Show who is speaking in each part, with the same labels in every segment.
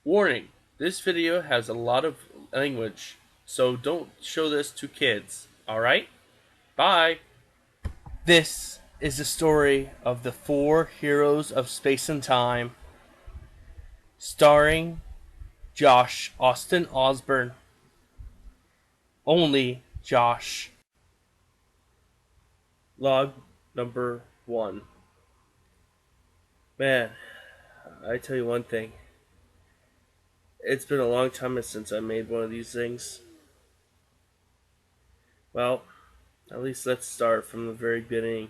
Speaker 1: Warning, this video has a lot of language, so don't show this to kids, alright? Bye! This is the story of the four heroes of space and time, starring Josh Austin Osborne. Only Josh. Log number 1. Man, I tell you one thing. It's been a long time since I made one of these things. Well, at least let's start from the very beginning.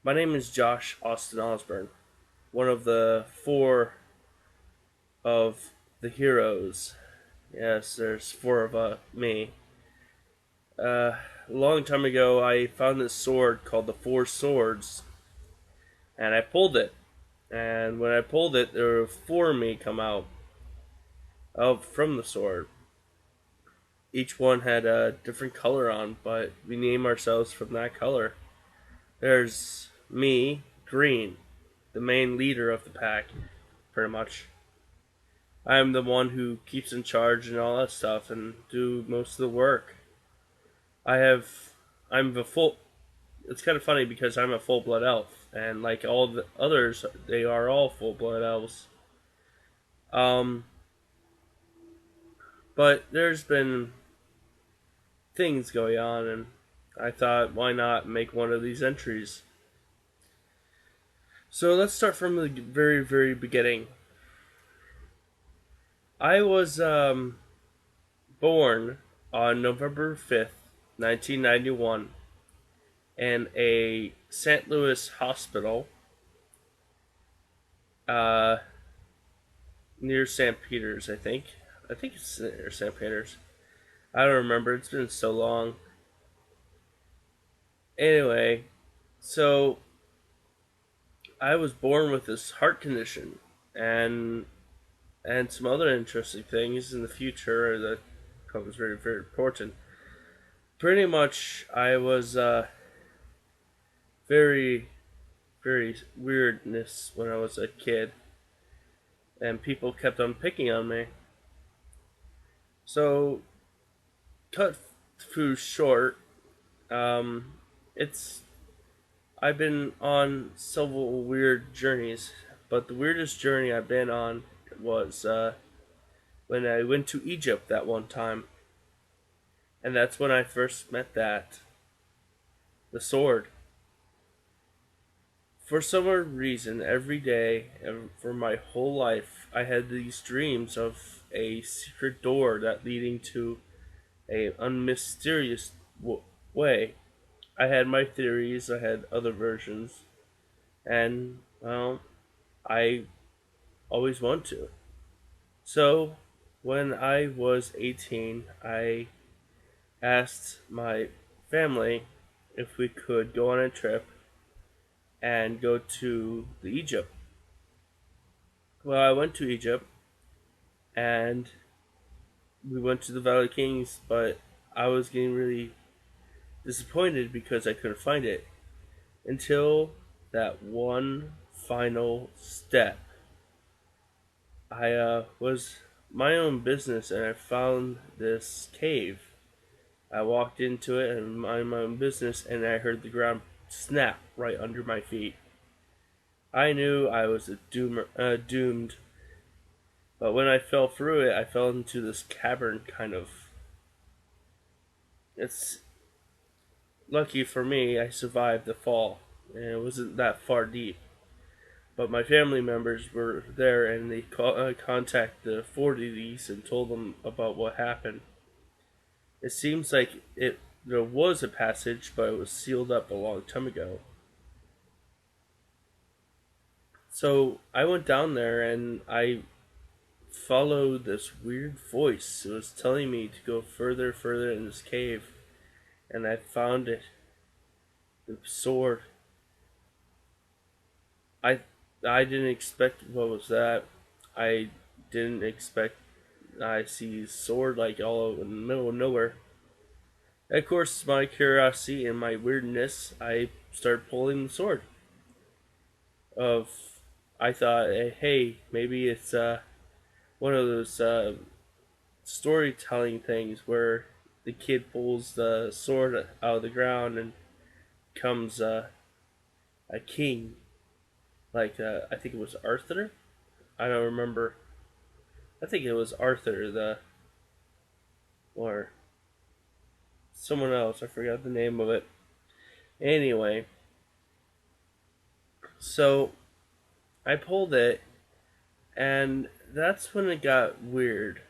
Speaker 1: My name is Josh Austin Osborne, one of the four of the heroes. Yes, there's four of me. A long time ago, I found this sword called the Four Swords, and I pulled it. And when I pulled it, there were four of me come out from the sword. Each one had a different color on, but we name ourselves from that color. There's me, green, the main leader of the pack, pretty much. I'm the one who keeps in charge and all that stuff and do most of the work. I'm the full. It's kind of funny because I'm a full-blood elf, and like all the others, they are all full-blood elves. But there's been things going on, and I thought, why not make one of these entries? So let's start from the very, very beginning. I was born on November 5th, 1991, in a St. Louis hospital near St. Peter's, I think. I think it's near St. Peter's. I don't remember. It's been so long. Anyway, so I was born with this heart condition and some other interesting things in the future that becomes very, very important. Pretty much, I was very, very weirdness when I was a kid, and people kept on picking on me. So, cut through short, it's I've been on several weird journeys, but the weirdest journey I've been on was when I went to Egypt that one time, and that's when I first met the sword. For some reason, every day and for my whole life, I had these dreams of a secret door that leading to a unmysterious way. I had my theories, I had other versions, and well, I always want to. So, when I was 18, I asked my family if we could go on a trip and go to the Egypt. Well, I went to Egypt and we went to the Valley of Kings, but I was getting really disappointed because I couldn't find it until that one final step. I was my own business and I found this cave. I walked into it and minded my own business, and I heard the ground snap right under my feet. I knew I was doomed, but when I fell through it, I fell into this cavern kind of. It's lucky for me I survived the fall, and it wasn't that far deep. But my family members were there, and they contacted the authorities and told them about what happened. It seems like there was a passage, but it was sealed up a long time ago. So I went down there and I followed this weird voice. It was telling me to go further, further in this cave, and I found it. The sword. I I didn't expect what was that. I didn't expect I see sword like all in the middle of nowhere. Of course, my curiosity and my weirdness, I started pulling the sword. Of I thought, hey, maybe it's one of those storytelling things where the kid pulls the sword out of the ground and becomes a king. Like I think it was Arthur. I don't remember. I think it was Arthur the or someone else. I forgot the name of it. Anyway, so I pulled it, and that's when it got weird.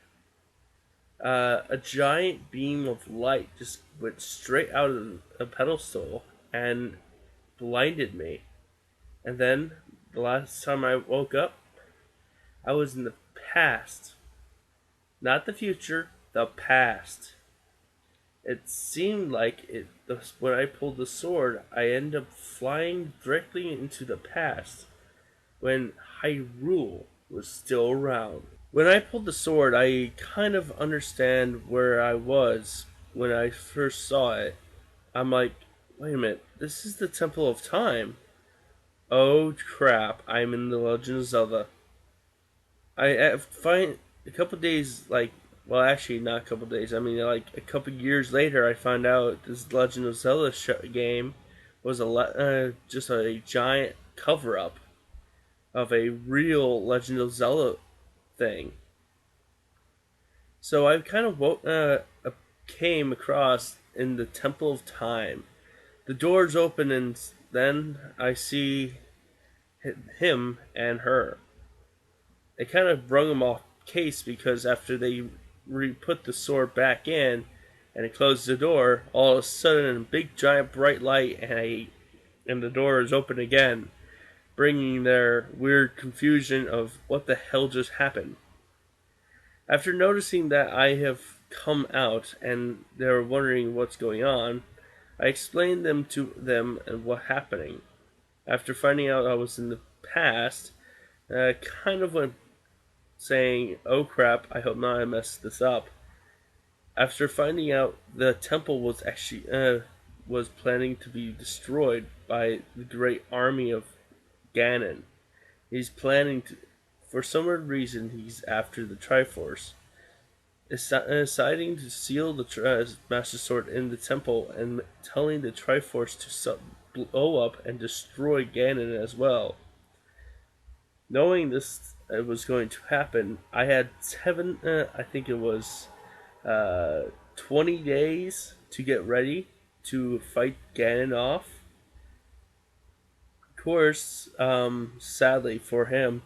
Speaker 1: A giant beam of light just went straight out of the pedestal and blinded me. And then the last time I woke up, I was in the past. Not the future, the past. It seemed like when I pulled the sword, I ended up flying directly into the past when Hyrule was still around. When I pulled the sword, I kind of understand where I was when I first saw it. I'm like, wait a minute, this is the Temple of Time. Oh crap, I'm in the Legend of Zelda. I find a couple days, well, actually, not a couple days. I mean, like a couple years later, I found out this Legend of Zelda game was just a giant cover up of a real Legend of Zelda thing. So I kind of came across in the Temple of Time. The doors open, and then I see him and her. It kind of brung him off case because after they put the sword back in and it closed the door, all of a sudden a big giant bright light and the door is open again, bringing their weird confusion of what the hell just happened. After noticing that I have come out and they're wondering what's going on, I explained to them and what happening. After finding out I was in the past, kind of went saying, "Oh crap! I hope not I messed this up." After finding out the temple was actually was planning to be destroyed by the great army of Ganon, he's planning to. For some weird reason, he's after the Triforce, deciding to seal the Master Sword in the temple and telling the Triforce to blow up and destroy Ganon as well. Knowing this was going to happen, I had I think it was 20 days to get ready to fight Ganon off. Of course, sadly for him,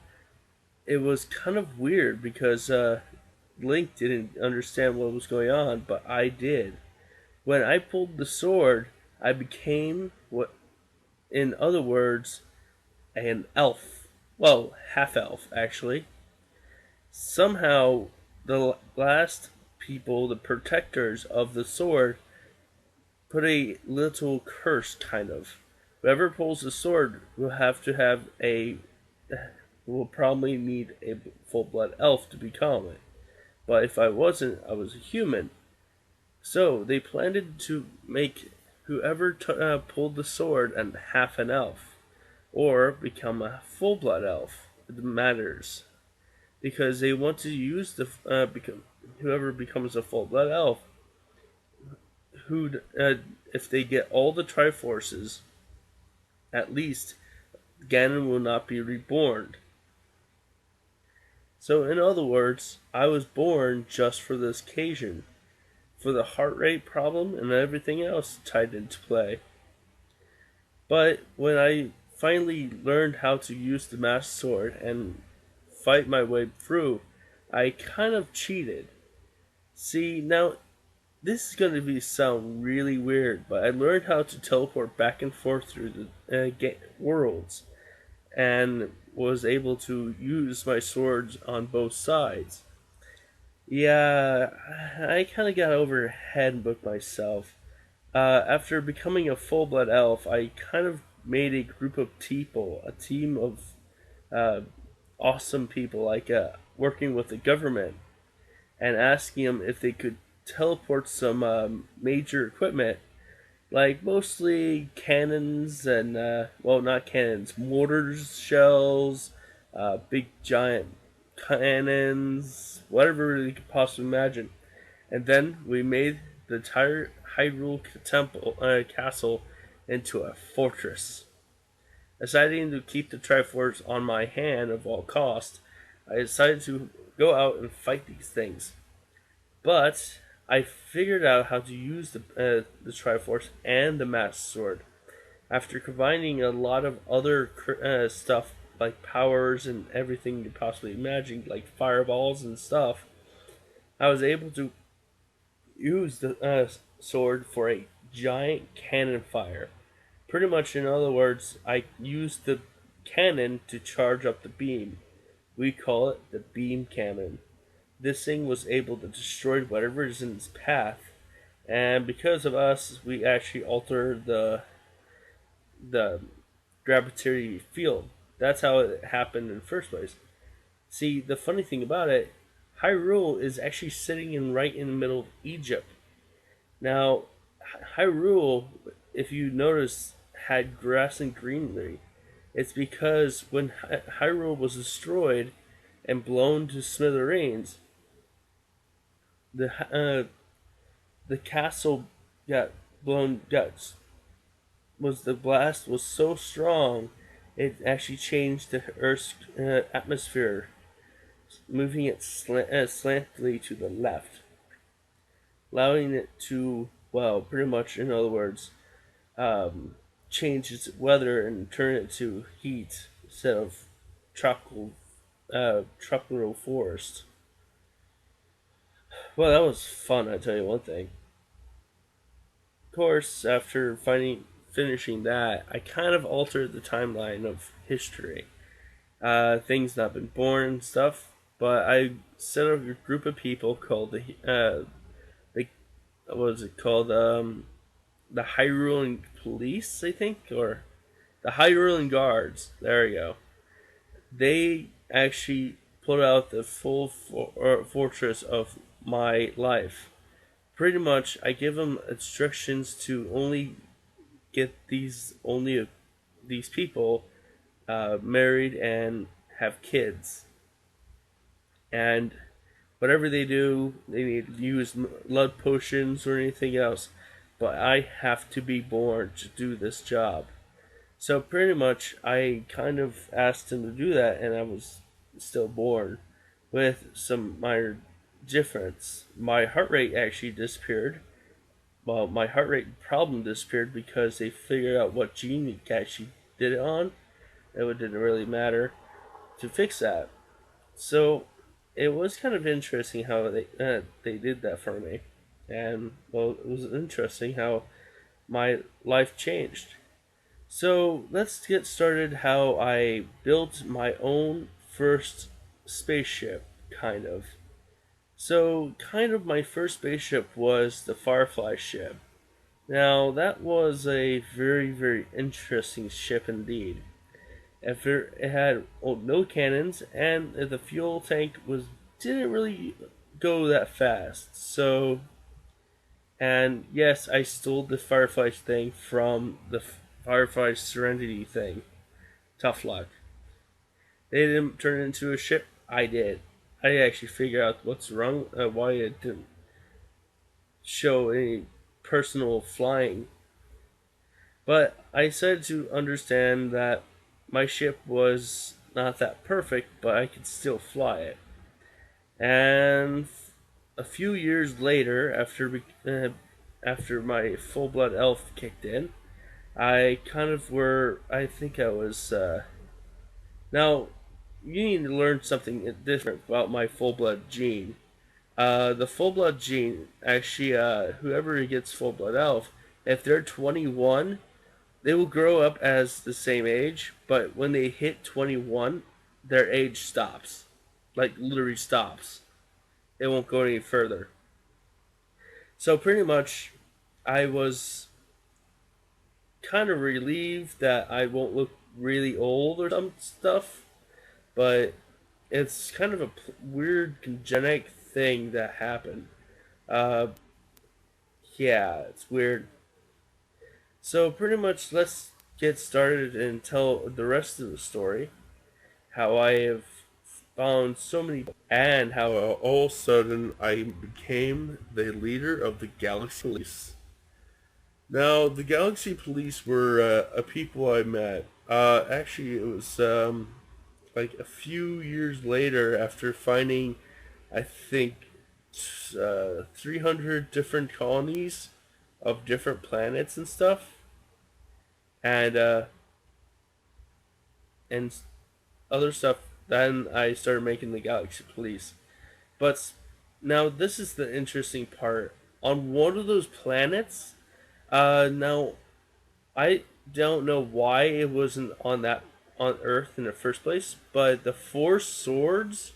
Speaker 1: it was kind of weird because Link didn't understand what was going on, but I did. When I pulled the sword, I became what, in other words, an elf. Well, half elf, actually. Somehow, the last people, the protectors of the sword, put a little curse, kind of. Whoever pulls the sword will have to have will probably need a full blood elf to become it. But if I wasn't, I was a human. So they planned to make whoever pulled the sword and half an elf, or become a full blood elf. It matters because they want to use whoever becomes a full blood elf. If they get all the Triforces, at least Ganon will not be reborn. So, in other words, I was born just for this occasion, for the heart rate problem and everything else tied into play. But when I finally learned how to use the Master Sword and fight my way through, I kind of cheated. See, now, this is going to sound really weird, but I learned how to teleport back and forth through the worlds, and was able to use my swords on both sides. Yeah, I kind of got overhead with myself. After becoming a full-blood elf, I kind of made a group of people, a team of awesome people, working with the government, and asking them if they could teleport some major equipment, like mostly cannons and, well, not cannons, mortars, shells, big giant cannons, whatever you could possibly imagine. And then we made the entire Castle into a fortress. Deciding to keep the Triforce on my hand of all cost, I decided to go out and fight these things. But I figured out how to use the Triforce and the Master Sword. After combining a lot of other stuff like powers and everything you could possibly imagine, like fireballs and stuff, I was able to use the sword for a giant cannon fire. Pretty much, in other words, I used the cannon to charge up the beam. We call it the beam cannon. This thing was able to destroy whatever is in its path, and because of us, we actually alter the gravitatory field. That's how it happened in the first place. See, the funny thing about it, Hyrule is actually sitting right in the middle of Egypt. Now, Hyrule, if you notice, had grass and greenery. It's because when Hyrule was destroyed and blown to smithereens, the castle got blown. The blast was so strong, it actually changed the Earth's atmosphere, moving it slantly to the left, allowing it to, well, pretty much, in other words, change its weather and turn it to heat instead of tropical forest. Well, that was fun, I tell you one thing. Of course, after finishing that, I kind of altered the timeline of history. Things not been born and stuff, but I set up a group of people called what was it called? The Hyrulean Police, I think, or the Hyrulean Guards. There you go. They actually put out the full fortress of my life. Pretty much, I give them instructions to only get these people married and have kids, and whatever they do, they need to use blood potions or anything else. But I have to be born to do this job. So pretty much, I kind of asked him to do that, and I was still born, with some minor difference. My heart rate actually disappeared. Well, my heart rate problem disappeared because they figured out what gene it actually did it on. It didn't really matter to fix that. So it was kind of interesting how they did that for me, and well, it was interesting how my life changed. So let's get started. How I built my own first spaceship, kind of. So, kind of my first spaceship was the Firefly ship. Now, that was a very, very interesting ship indeed. It had no cannons, and the fuel tank didn't really go that fast. So, and yes, I stole the Firefly thing from the Firefly Serenity thing. Tough luck. They didn't turn it into a ship. I did. I actually figured out what's wrong, why it didn't show any personal flying. But I decided to understand that my ship was not that perfect, but I could still fly it. And a few years later, after my full blood elf kicked in, I think I was. Now, you need to learn something different about my full blood gene. The full blood gene, actually, whoever gets full blood elf, if they're 21, they will grow up as the same age, but when they hit 21, their age stops. Like, literally stops. It won't go any further. So, pretty much, I was kind of relieved that I won't look really old or some stuff, but it's kind of a weird genetic thing that happened. Uh, yeah, it's weird. So pretty much, let's get started and tell the rest of the story. How I have found so many, and how all of a sudden I became the leader of the Galaxy Police. Now, the Galaxy Police were a people I met. Actually, it was like a few years later after finding, I think, 300 different colonies of different planets and stuff, and and other stuff. Then I started making the Galaxy Police. But now this is the interesting part. On one of those planets, now I don't know why it wasn't on Earth in the first place, but the four swords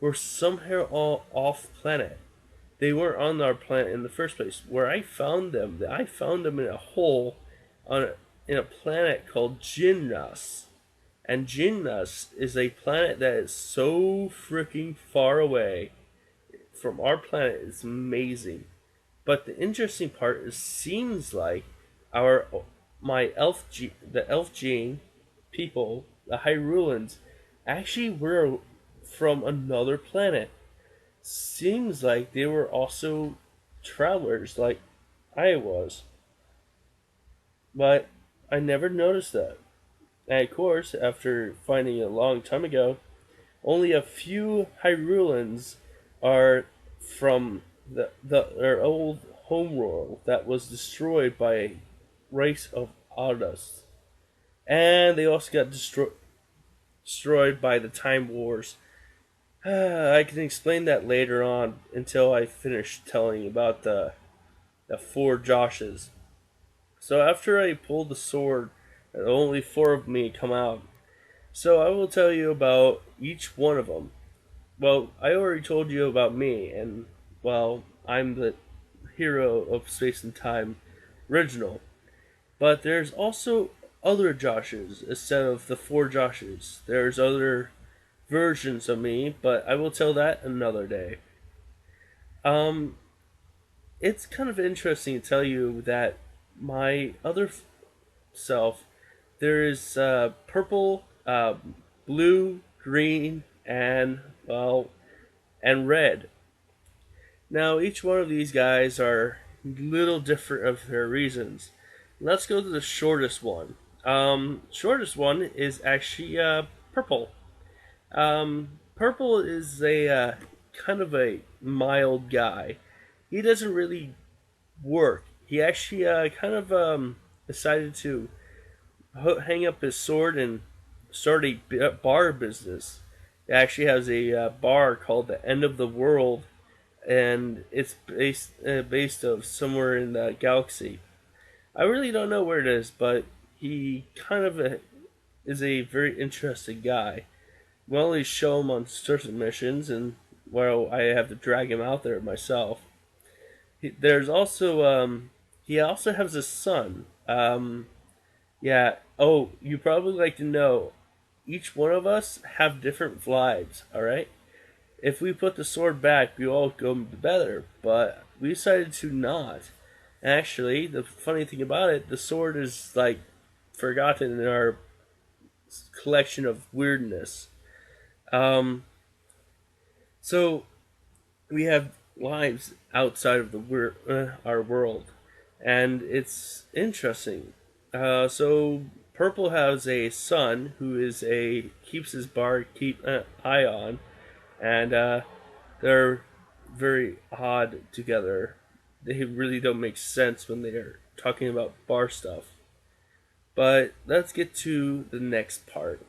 Speaker 1: were somehow all off planet. They weren't on our planet in the first place. Where I found them in a hole in a planet called Gymnus. And Gymnus is a planet that is so freaking far away from our planet. It's amazing. But the interesting part is, seems like our the elf gene people, the Hyrulans, actually were from another planet. Seems like they were also travelers like I was. But I never noticed that. And of course, after finding it a long time ago, only a few Hyrulans are from their old homeworld that was destroyed by a race of Ardas. And they also got destroyed by the Time Wars. I can explain that later on until I finish telling you about the four Joshes. So after I pulled the sword, only four of me come out. So I will tell you about each one of them. Well, I already told you about me, and well, I'm the hero of Space and Time original. But there's also other Joshes instead of the four Joshes. There's other versions of me, but I will tell that another day. Um, it's kind of interesting to tell you that my other self, there is purple, blue, green, and well, and red. Now each one of these guys are little different of their reasons. Let's go to the shortest one. Shortest one is actually purple. Purple is a kind of a mild guy. He doesn't really work. He actually kind of decided to hang up his sword and start a bar business. It actually has a bar called the End of the World, and it's based of somewhere in the galaxy. I really don't know where it is, but he kind of is a very interesting guy. We only show him on certain missions, and well, I have to drag him out there myself. There's also he also has a son. Yeah. Oh, you probably like to know. Each one of us have different vibes. All right. If we put the sword back, we all go better. But we decided to not. Actually, the funny thing about it, the sword is like forgotten in our collection of weirdness. Um, so we have lives outside of our world, and it's interesting. So Purple has a son who is a keeps his bar keep eye on, and they're very odd together. They really don't make sense when they're talking about bar stuff. But let's get to the next part.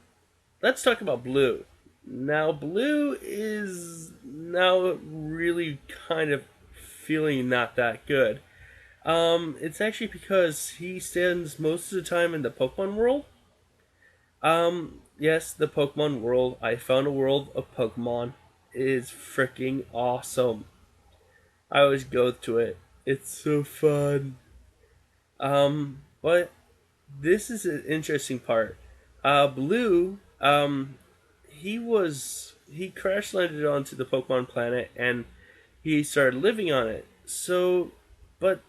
Speaker 1: Let's talk about Blue. Now, Blue is now really kind of feeling not that good. It's actually because he stands most of the time in the Pokemon world. Yes, the Pokemon world. I found a world of Pokemon. It is freaking awesome. I always go to it. It's so fun. But this is an interesting part. Blue, he crash landed onto the Pokemon planet and he started living on it. So, but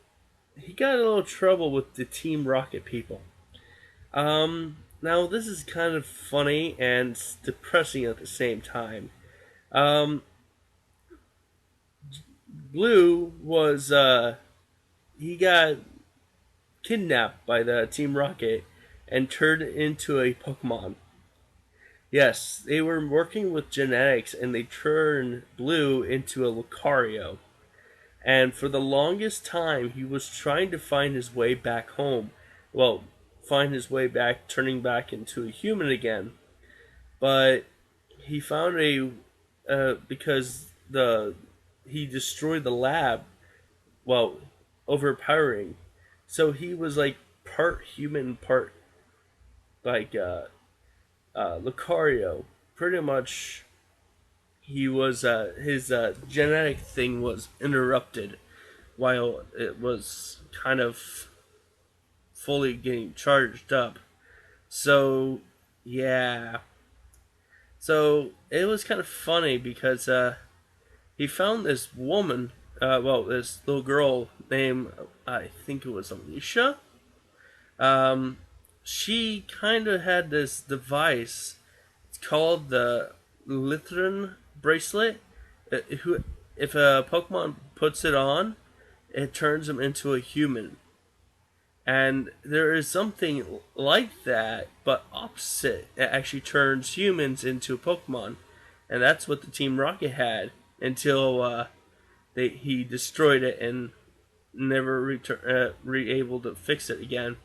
Speaker 1: he got a little trouble with the Team Rocket people. Now this is kind of funny and depressing at the same time. Um, Blue was he got kidnapped by the Team Rocket and turned into a Pokemon. Yes, they were working with genetics and they turned Blue into a Lucario. And for the longest time, he was trying to find his way back home. Well, find his way back, turning back into a human again. But he found because he destroyed the lab. Well, overpowering. So he was like part human, part like Lucario. Pretty much, he was his genetic thing was interrupted while it was kind of fully getting charged up. So yeah, so it was kind of funny because he found this woman, this little girl named I think it was Alicia. Um, she kind of had this device. It's called the Lythran bracelet. Who, if a Pokemon puts it on, it turns them into a human. And there is something like that, but opposite. It actually turns humans into Pokemon, and that's what the Team Rocket had until he destroyed it and never able to fix it again.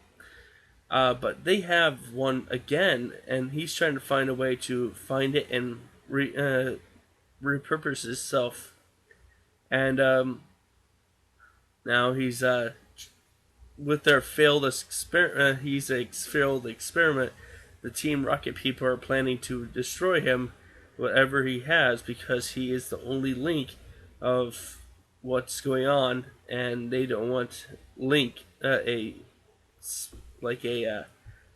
Speaker 1: But they have one again, and he's trying to find a way to find it and repurpose himself. And now he's with their failed experiment. He's a failed experiment. The Team Rocket people are planning to destroy him, whatever he has, because he is the only link of what's going on, and they don't want Link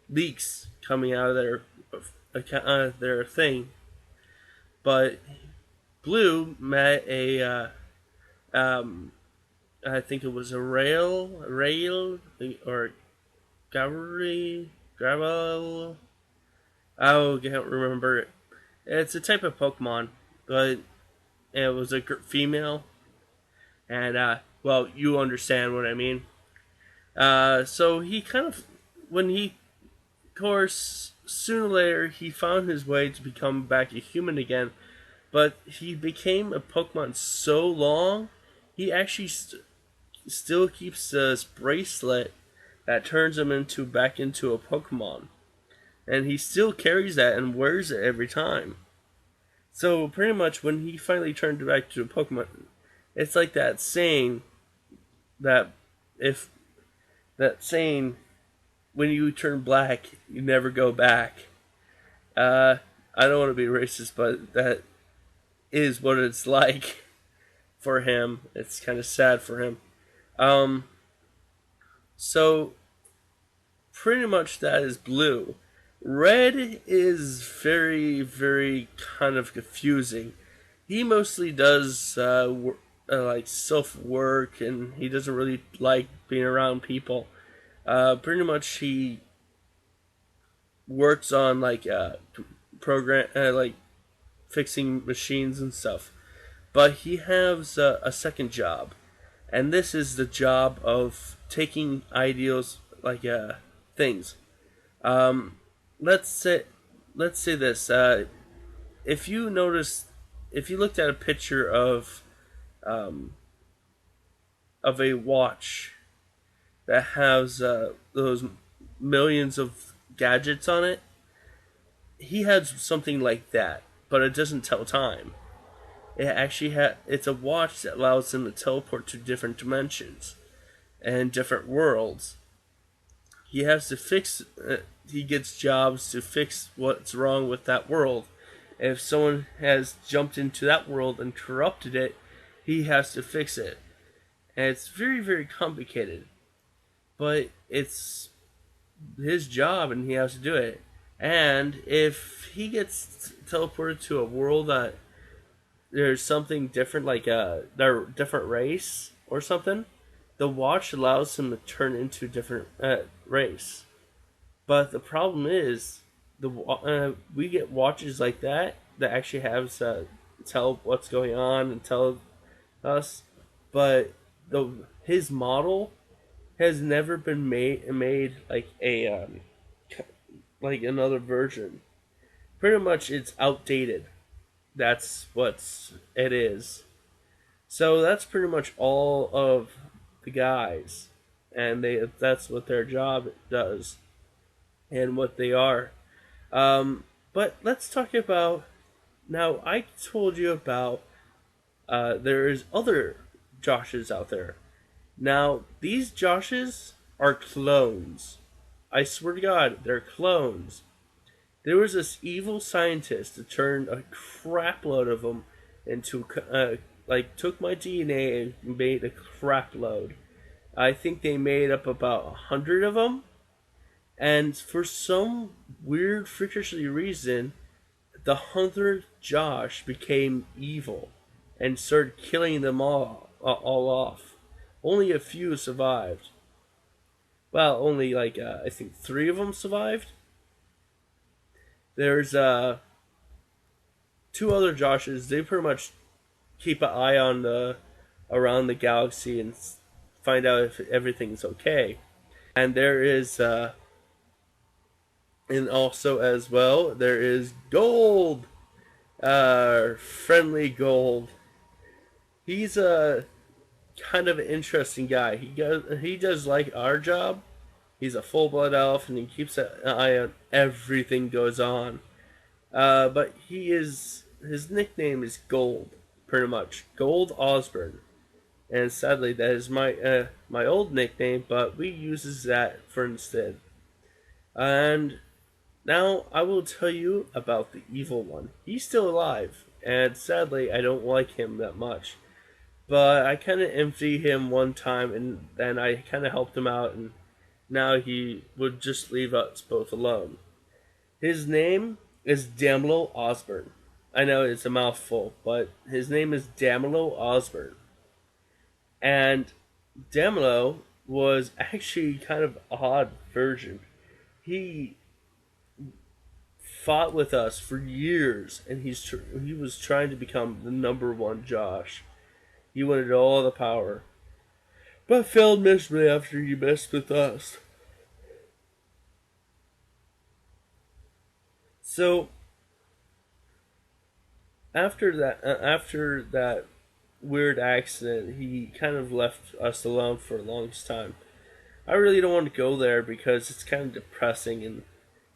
Speaker 1: leaks coming out of their thing. But Blue met I think it was a rail, or gravel. I can't remember it. It's a type of Pokemon, but it was a female, and well, you understand what I mean. So he kind of, when he, of course, sooner or later he found his way to become back a human again, but he became a Pokemon so long, he actually still keeps this bracelet that turns him back into a Pokemon, and he still carries that and wears it every time. So pretty much, when he finally turned back to a Pokemon, it's like that saying that if that saying when you turn black, you never go back. I don't want to be racist, but that is what it's like for him. It's kind of sad for him. Um, so pretty much that is Blue. Red is very, very kind of confusing. He mostly does like self work, and he doesn't really like being around people. Pretty much he works on like program like fixing machines and stuff. But he has a second job, and this is the job of taking ideals like things. Um, let's say this. If you notice, if you looked at a picture um, of a watch that has those millions of gadgets on it, he has something like that, but it doesn't tell time. It actually it's a watch that allows him to teleport to different dimensions and different worlds. He has to fix. He gets jobs to fix what's wrong with that world. If someone has jumped into that world and corrupted it, he has to fix it. And it's very, very complicated. But it's his job and he has to do it. And if he gets teleported to a world that there's something different, like their different race or something, the watch allows him to turn into a different race. But the problem is, we get watches like that actually have tell what's going on and tell us, but the his model has never been made like a like another version. Pretty much, it's outdated. That's what it is. So that's pretty much all of the guys, and that's what their job does and what they are. But let's talk about now. I told you about there's other Joshes out there. Now these Joshes are clones. I swear to God, they're clones. There was this evil scientist that turned a crap load of them into like took my DNA and made a crap load. I think they made up about 100 of them, and for some weird freakishly reason, the 100th Josh became evil and started killing them all off. Only a few survived. Well, only like I think 3 of them survived. There's 2 other Joshes. They pretty much keep an eye on the around the galaxy and find out if everything's okay. And there is and also as well there is Gold, friendly Gold. He's a kind of an interesting guy. He does like our job. He's a full blood elf and he keeps an eye on everything goes on. But his nickname is Gold, pretty much Gold Osborne, and sadly that is my old nickname, but we uses that for instead. And now I will tell you about the evil one. He's still alive, and sadly I don't like him that much. But I kind of envy him one time, and then I kind of helped him out, and now he would just leave us both alone. His name is Damlo Osborne. I know it's a mouthful, but his name is Damlo Osborne. And Damlo was actually kind of odd version. He fought with us for years, and he was trying to become the number one Josh. He wanted all the power, but failed miserably after he messed with us. So after that weird accident, he kind of left us alone for the longest time. I really don't want to go there because it's kind of depressing, and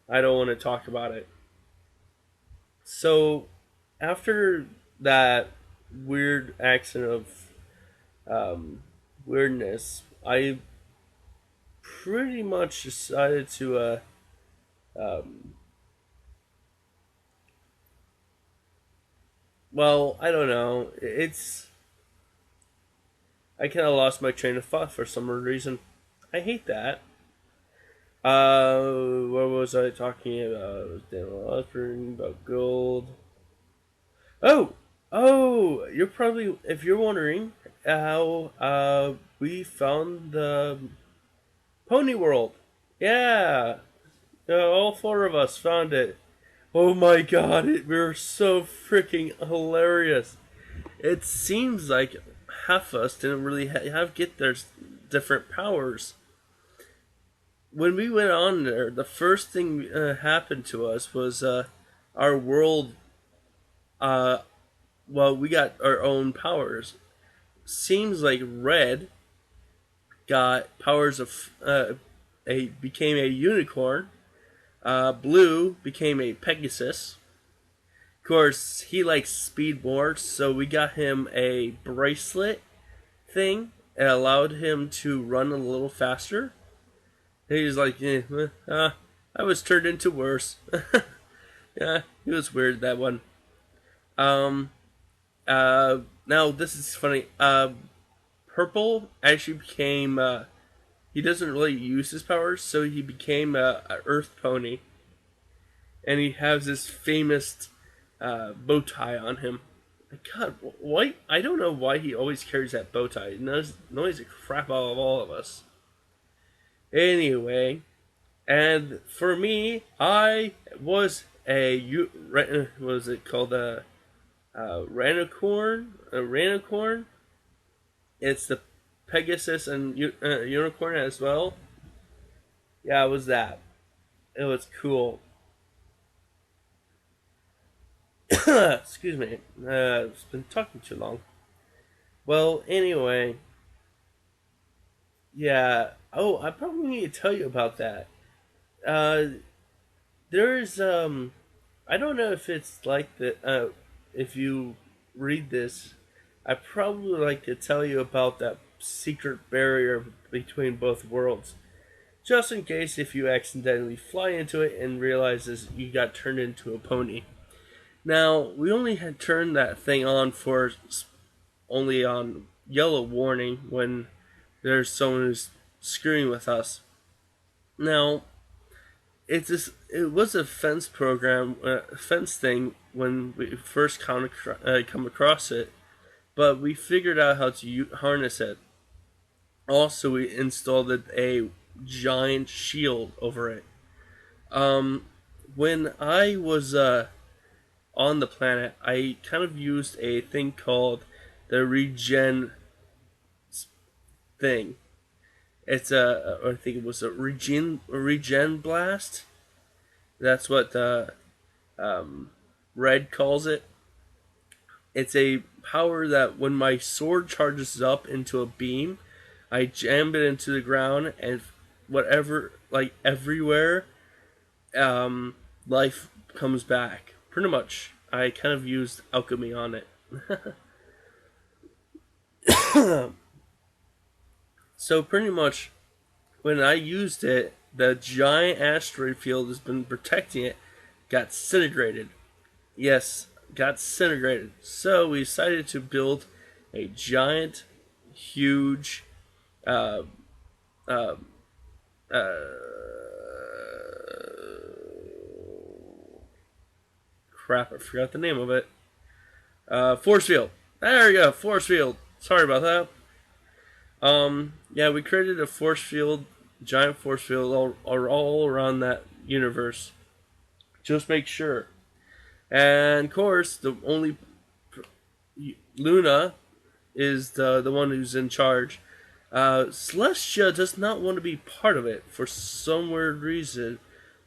Speaker 1: I don't want to talk about it. So after that weird accident of weirdness, I pretty much decided to um, well, I don't know. I kind of lost my train of thought for some reason. I hate that. What was I talking about? It was Daniel Osborne about gold. Oh, you're probably if you're wondering how we found the Pony World. Yeah, all 4 of us found it. Oh my god, we were so freaking hilarious. It seems like half of us didn't really have get their different powers. When we went on there, the first thing happened to us was our world. Uh, well, we got our own powers. Seems like Red got powers of a became a unicorn. Blue became a Pegasus. Of course, he likes speed more, so we got him a bracelet thing. It allowed him to run a little faster. He's like, I was turned into worse. Yeah, he was weird, that one. Um, now this is funny. Purple actually became, he doesn't really use his powers, so he became a Earth Pony. And he has this famous bow tie on him. God, why? I don't know why he always carries that bow tie. It annoys the crap out of all of us. Anyway, and for me, I was a what was it called? Ranicorn. It's the Pegasus and Unicorn as well. Yeah, it was that. It was cool. Excuse me. It's been talking too long. Well, anyway, yeah. Oh, I probably need to tell you about that. Uh, there's I don't know if it's like the if you read this, I probably like to tell you about that secret barrier between both worlds. Just in case if you accidentally fly into it and realizes you got turned into a pony. Now, we only had turned that thing on for only on yellow warning when there's someone who's screwing with us. Now, it was a fence program, fence thing when we first come across it, but we figured out how to harness it. Also, we installed a giant shield over it. Um, when I was on the planet, I kind of used a thing called the regen thing. It's I think it was a regen blast. That's what Red calls it. It's a power that when my sword charges up into a beam, I jam it into the ground and whatever, like everywhere, life comes back. Pretty much. I kind of used alchemy on it. So pretty much, when I used it, the giant asteroid field has been protecting it got disintegrated. Yes, got disintegrated. So we decided to build a giant, huge, uh, uh, uh, crap, I forgot the name of it. Force field. There you go, force field. Sorry about that. Yeah, we created a force field, giant force field all around that universe. Just make sure. And of course, the only Luna is the one who's in charge. Celestia does not want to be part of it for some weird reason.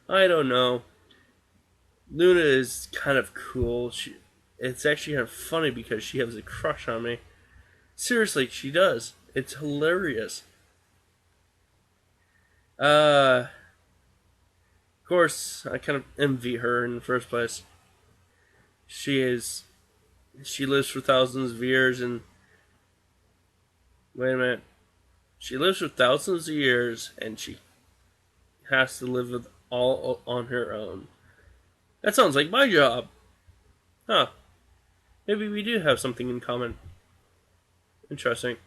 Speaker 1: I don't know. Luna is kind of cool. It's actually kind of funny because she has a crush on me. Seriously, she does. It's hilarious. Of course, I kind of envy her in the first place. She is. She lives for thousands of years and. Wait a minute. She lives for thousands of years and she has to live with all on her own. That sounds like my job. Huh. Maybe we do have something in common. Interesting.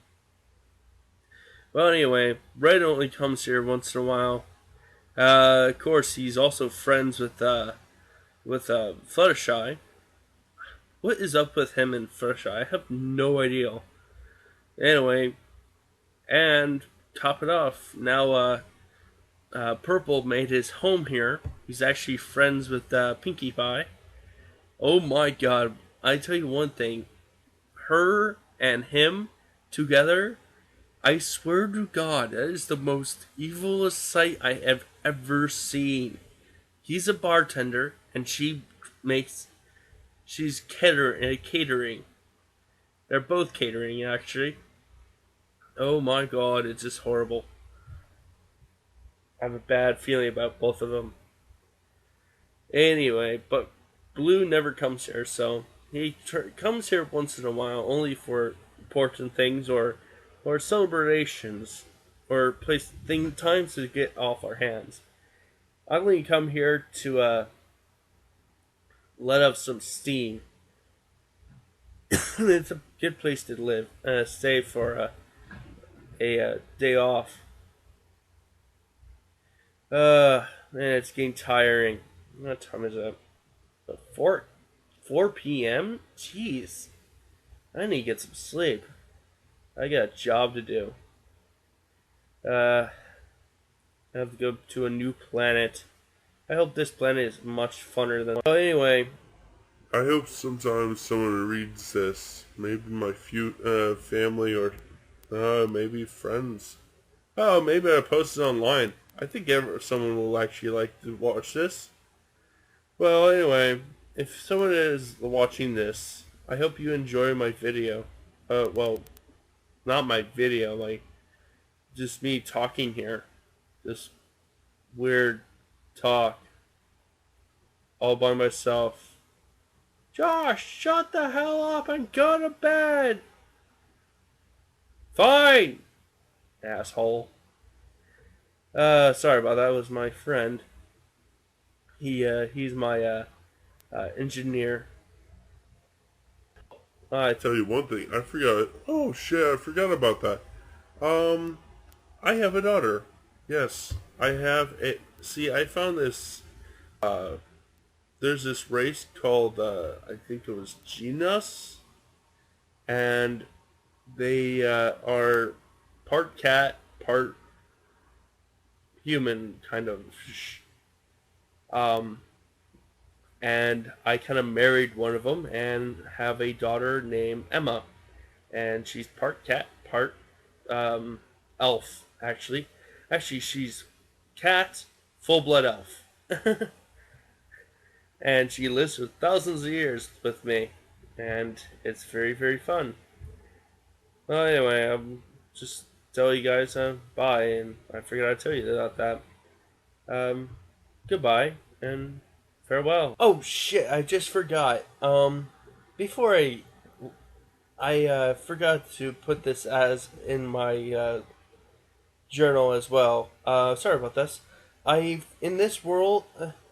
Speaker 1: Well, anyway, Red only comes here once in a while. Of course, he's also friends with Fluttershy. What is up with him and Fluttershy? I have no idea. Anyway, and top it off, now Purple made his home here. He's actually friends with Pinkie Pie. Oh my god, I tell you one thing. Her and him together, I swear to God, that is the most evilest sight I have ever seen. He's a bartender, and she's catering. They're both catering, actually. Oh my god, it's just horrible. I have a bad feeling about both of them. Anyway, but Blue never comes here, so he comes here once in a while, only for important things or celebrations or times to get off our hands. I only come here to let off some steam. It's a good place to live, stay for a day off. Man, it's getting tiring. What time is it? 4 p.m. Jeez, I need to get some sleep. I got a job to do. I have to go to a new planet. I hope this planet is much funner than. Well, anyway,
Speaker 2: I hope sometimes someone reads this. Maybe my family or maybe friends. Oh, maybe I post it online. I think someone will actually like to watch this. Well, anyway, if someone is watching this, I hope you enjoy my video. Well, not my video, like just me talking here. This weird talk all by myself. Josh, shut the hell up and go to bed. Fine, asshole. Sorry about that. That was my friend. He's my engineer. I tell you one thing, I forgot. Oh shit, I forgot about that. Um, I have a daughter. Yes, I have a. See, I found this. Uh, there's this race called I think it was Genus, and they are part cat, part human, kind of. Um, and I kind of married one of them and have a daughter named Emma, and she's part cat, part elf. Actually, she's cat, full blood elf, and she lives for thousands of years with me, and it's very very fun. Well, anyway, I'm just tell you guys bye, and I figured I'd tell you about that. Um, Goodbye and farewell. Oh shit! I just forgot. Before I forgot to put this as in my journal as well. Sorry about this. I've in this world,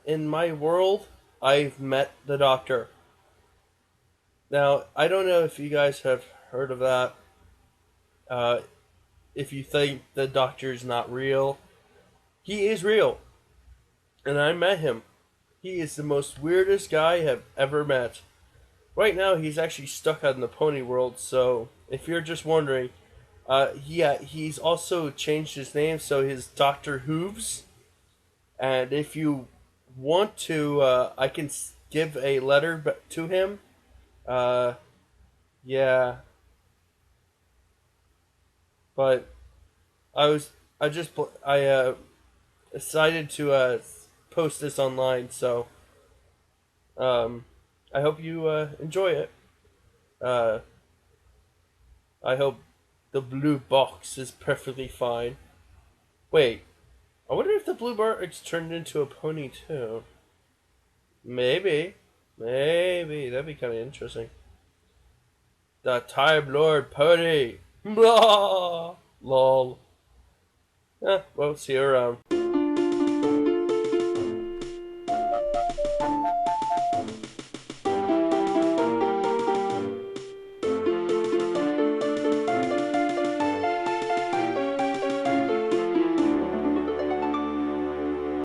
Speaker 2: in my world, I've met the Doctor. Now I don't know if you guys have heard of that. Uh, if you think the Doctor's not real, he is real, and I met him. He is the most weirdest guy I have ever met. Right now, he's actually stuck out in the pony world, so if you're just wondering, yeah, he's also changed his name, so his Dr. Hooves. And if you want to, I can give a letter to him. Uh, yeah. But I decided to, post this online, so, I hope you, enjoy it. Uh, I hope the blue box is perfectly fine. Wait, I wonder if the blue box turned into a pony too. Maybe. Maybe. That'd be kind of interesting. The Time Lord Pony! Blah! Lol. Well, see you around.